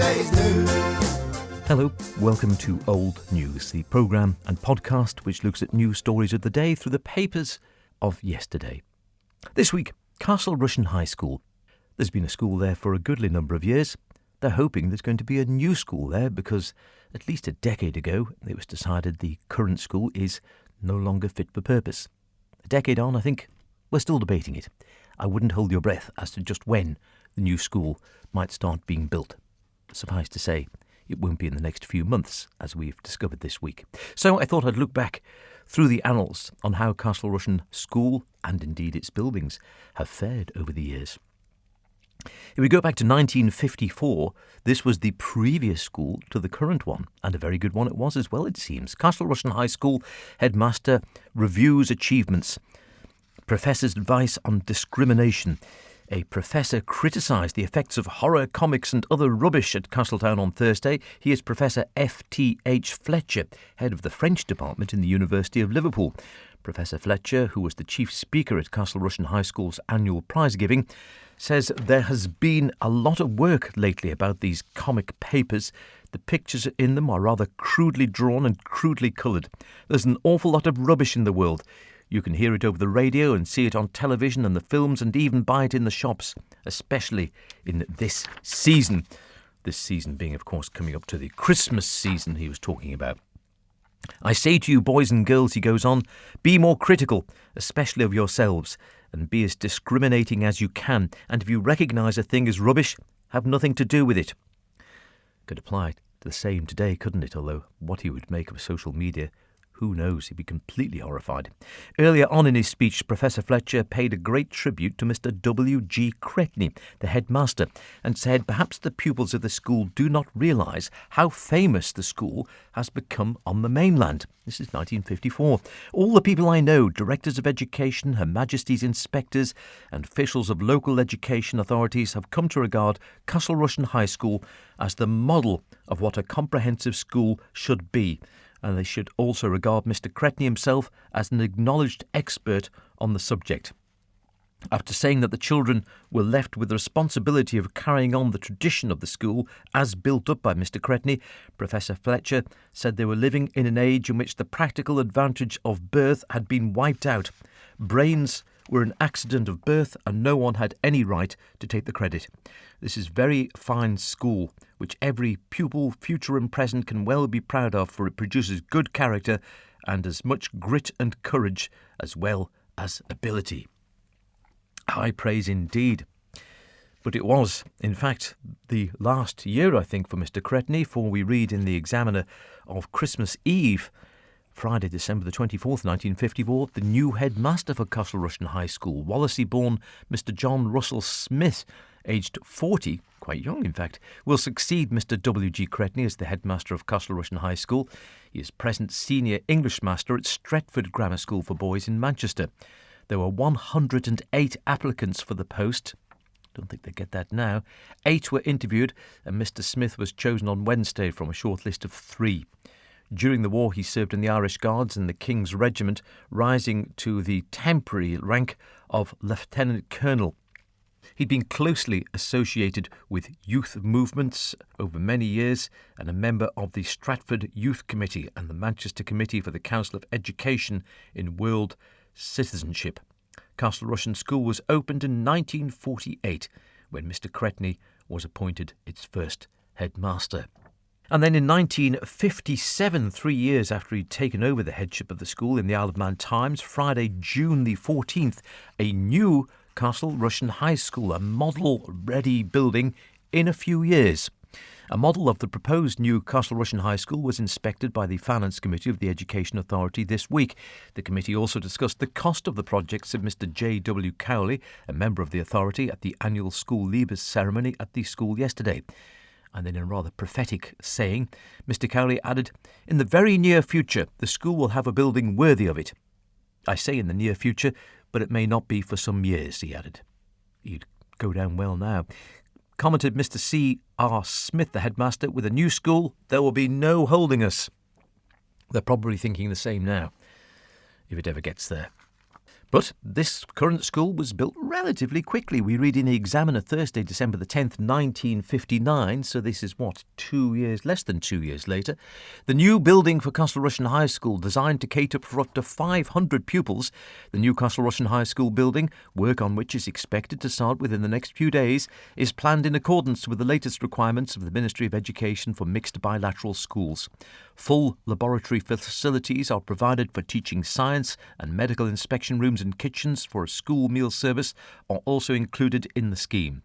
yesterday's news. Hello, welcome to Old News, the programme and podcast which looks at news stories of the day through the papers of yesterday. This week, Castle Rushen High School. There's been a school there for a goodly number of years. They're hoping there's going to be a new school there because at least a decade ago it was decided the current school is no longer fit for purpose. A decade on, I think, we're still debating it. I wouldn't hold your breath as to just when the new school might start being built. Suffice to say, it won't be in the next few months, as we've discovered this week. So I thought I'd look back through the annals on how Castle Rushen School, and indeed its buildings, have fared over the years. If we go back to 1954, this was the previous school to the current one, and a very good one it was as well, it seems. Castle Rushen High School headmaster reviews achievements. Professor's advice on discrimination. A professor criticised the effects of horror comics and other rubbish at Castletown on Thursday. He is Professor F.T.H. Fletcher, head of the French department in the University of Liverpool. Professor Fletcher, who was the chief speaker at Castle Rushen High School's annual prize giving, says there has been a lot of work lately about these comic papers. The pictures in them are rather crudely drawn and crudely coloured. There's an awful lot of rubbish in the world. You can hear it over the radio and see it on television and the films and even buy it in the shops, especially in this season. This season being, of course, coming up to the Christmas season he was talking about. I say to you, boys and girls, he goes on, be more critical, especially of yourselves, and be as discriminating as you can. And if you recognise a thing as rubbish, have nothing to do with it. Could apply to the same today, couldn't it? Although what he would make of social media, who knows? He'd be completely horrified. Earlier on in his speech, Professor Fletcher paid a great tribute to Mr. W.G. Cretney, the headmaster, and said perhaps the pupils of the school do not realise how famous the school has become on the mainland. This is 1954. All the people I know, directors of education, Her Majesty's inspectors, and officials of local education authorities have come to regard Castle Rushen High School as the model of what a comprehensive school should be. And they should also regard Mr. Cretney himself as an acknowledged expert on the subject. After saying that the children were left with the responsibility of carrying on the tradition of the school as built up by Mr. Cretney, Professor Fletcher said they were living in an age in which the practical advantage of birth had been wiped out. Brains were an accident of birth and no one had any right to take the credit. This is very fine school, which every pupil, future and present, can well be proud of, for it produces good character and as much grit and courage as well as ability. High praise indeed. But it was, in fact, the last year, I think, for Mr. Cretney, for we read in the Examiner of Christmas Eve, Friday, December the 24th, 1954, the new headmaster for Castle Rushen High School, Wallasey-born Mr. John Russell Smith, aged 40, quite young in fact, will succeed Mr. W.G. Cretney as the headmaster of Castle Rushen High School. He is present senior English master at Stretford Grammar School for Boys in Manchester. There were 108 applicants for the post. Don't think they get that now. 8 were interviewed and Mr. Smith was chosen on Wednesday from a short list of 3. During the war, he served in the Irish Guards and the King's Regiment, rising to the temporary rank of Lieutenant Colonel. He'd been closely associated with youth movements over many years and a member of the Stratford Youth Committee and the Manchester Committee for the Council of Education in World Citizenship. Castle Rushen School was opened in 1948 when Mr. Cretney was appointed its first headmaster. And then in 1957, 3 years after he'd taken over the headship of the school in the Isle of Man Times, Friday, June the 14th, a new Castle Rushen High School, a model-ready building in a few years. A model of the proposed new Castle Rushen High School was inspected by the Finance Committee of the Education Authority this week. The committee also discussed the cost of the projects of Mr. J.W. Cowley, a member of the authority, at the annual school leavers ceremony at the school yesterday. And then in a rather prophetic saying, Mr. Cowley added, "In the very near future, the school will have a building worthy of it. I say in the near future, but it may not be for some years," he added. He'd go down well now. Commented Mr. C.R. Smith, the headmaster, "With a new school, there will be no holding us." They're probably thinking the same now, if it ever gets there. But this current school was built relatively quickly. We read in the Examiner Thursday, December the 10th, 1959, so this is, less than 2 years later. The new building for Castle Rushen High School, designed to cater for up to 500 pupils. The new Castle Rushen High School building, work on which is expected to start within the next few days, is planned in accordance with the latest requirements of the Ministry of Education for mixed bilateral schools. Full laboratory facilities are provided for teaching science, and medical inspection rooms and kitchens for a school meal service are also included in the scheme.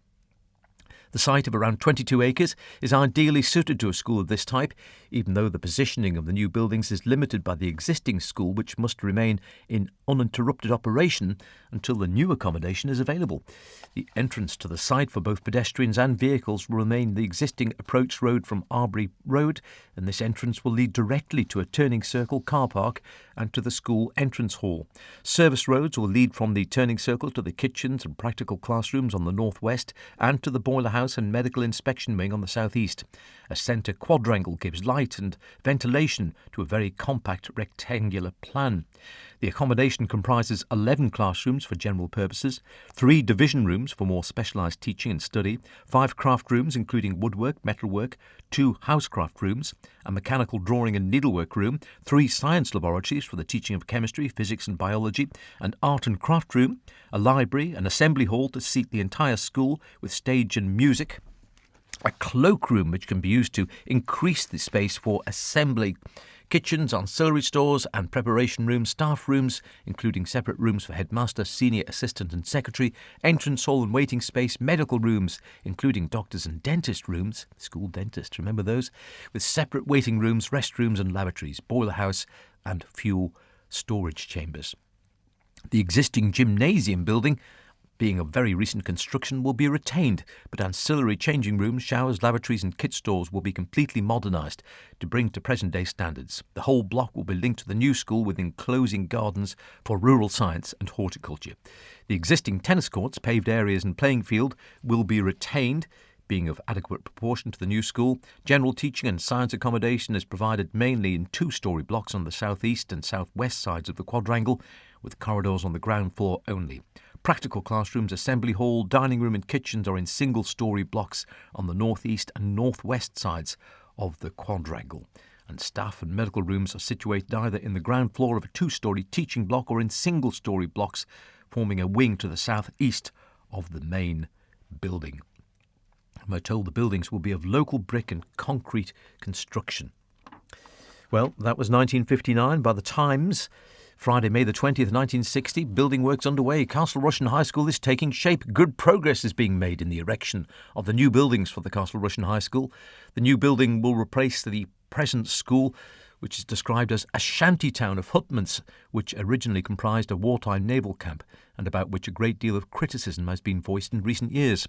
The site of around 22 acres is ideally suited to a school of this type, even though the positioning of the new buildings is limited by the existing school, which must remain in uninterrupted operation until the new accommodation is available. The entrance to the site for both pedestrians and vehicles will remain the existing approach road from Arbury Road, and this entrance will lead directly to a turning circle car park and to the school entrance hall. Service roads will lead from the turning circle to the kitchens and practical classrooms on the northwest and to the boiler house and medical inspection wing on the southeast. A centre quadrangle gives light and ventilation to a very compact rectangular plan. The accommodation comprises 11 classrooms for general purposes, 3 division rooms for more specialised teaching and study, 5 craft rooms including woodwork, metalwork, 2 housecraft rooms, a mechanical drawing and needlework room, 3 science laboratories for the teaching of chemistry, physics and biology, an art and craft room, a library, an assembly hall to seat the entire school with stage and music, a cloakroom which can be used to increase the space for assembly, kitchens, ancillary stores and preparation rooms, staff rooms, including separate rooms for headmaster, senior assistant and secretary, entrance hall and waiting space, medical rooms, including doctors and dentist rooms, school dentist, remember those, with separate waiting rooms, restrooms and lavatories, boiler house and fuel storage chambers. The existing gymnasium building, being of very recent construction, will be retained, but ancillary changing rooms, showers, lavatories and kit stores will be completely modernised to bring to present-day standards. The whole block will be linked to the new school with enclosing gardens for rural science and horticulture. The existing tennis courts, paved areas and playing field will be retained, being of adequate proportion to the new school. General teaching and science accommodation is provided mainly in 2-storey blocks on the southeast and southwest sides of the quadrangle, with corridors on the ground floor only. Practical classrooms, assembly hall, dining room and kitchens are in single-storey blocks on the northeast and northwest sides of the quadrangle. And staff and medical rooms are situated either in the ground floor of a 2-storey teaching block or in single-storey blocks forming a wing to the southeast of the main building. We're told the buildings will be of local brick and concrete construction. Well, that was 1959. By the Times, Friday, May the 20th, 1960, building works underway. Castle Rushen High School is taking shape. Good progress is being made in the erection of the new buildings for the Castle Rushen High School. The new building will replace the present school, which is described as a shanty town of hutments, which originally comprised a wartime naval camp and about which a great deal of criticism has been voiced in recent years.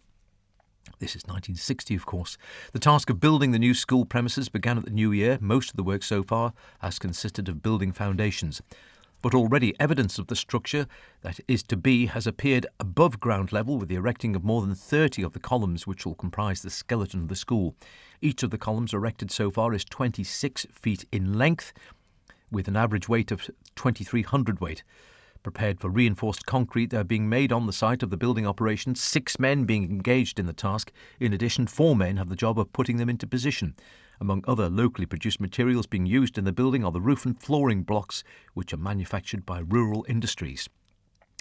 This is 1960, of course. The task of building the new school premises began at the new year. Most of the work so far has consisted of building foundations. But already evidence of the structure that is to be has appeared above ground level, with the erecting of more than 30 of the columns which will comprise the skeleton of the school. Each of the columns erected so far is 26 feet in length, with an average weight of 2,300 weight. Prepared for reinforced concrete, they are being made on the site of the building operations, 6 men being engaged in the task. In addition, 4 men have the job of putting them into position. Among other locally produced materials being used in the building are the roof and flooring blocks, which are manufactured by rural industries.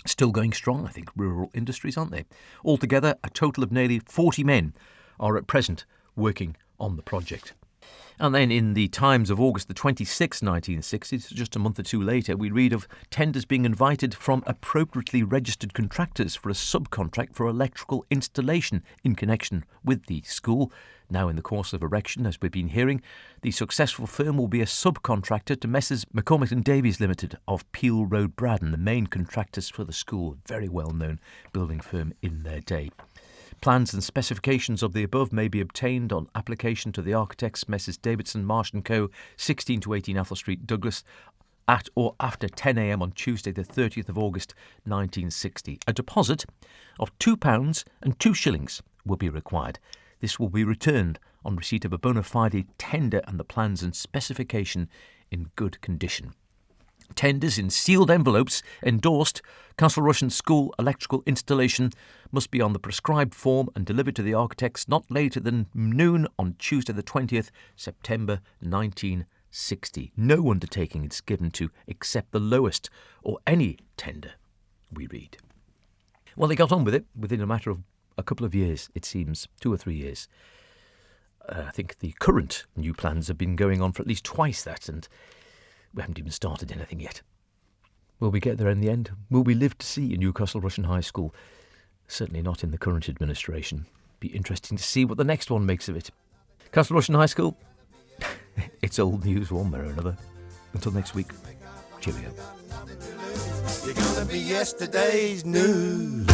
Still going strong, I think, rural industries, aren't they? Altogether, a total of nearly 40 men are at present working on the project. And then in the Times of August the 26th, 1960, just a month or two later, we read of tenders being invited from appropriately registered contractors for a subcontract for electrical installation in connection with the school. Now in the course of erection, as we've been hearing, the successful firm will be a subcontractor to Messrs McCormick and Davies Limited of Peel Road, Braddon, the main contractors for the school, very well-known building firm in their day. Plans and specifications of the above may be obtained on application to the architects Messrs Davidson, Marsh & Co, 16 to 18 Athol Street, Douglas, at or after 10 a.m. on Tuesday the 30th of August 1960. A deposit of £2 and 2 shillings will be required. This will be returned on receipt of a bona fide tender and the plans and specification in good condition. Tenders in sealed envelopes endorsed Castle Rushen School electrical installation must be on the prescribed form and delivered to the architects not later than noon on Tuesday the 20th September 1960. No undertaking is given to accept the lowest or any tender, we read. Well, they got on with it within a matter of a couple of years, it seems, 2 or 3 years. I think the current new plans have been going on for at least twice that, and we haven't even started anything yet. Will we get there in the end? Will we live to see a new Castle Rushen High School? Certainly not in the current administration. Be interesting to see what the next one makes of it. Castle Rushen High School, it's old news one way or another. Until next week, cheerio. You're gonna be yesterday's news.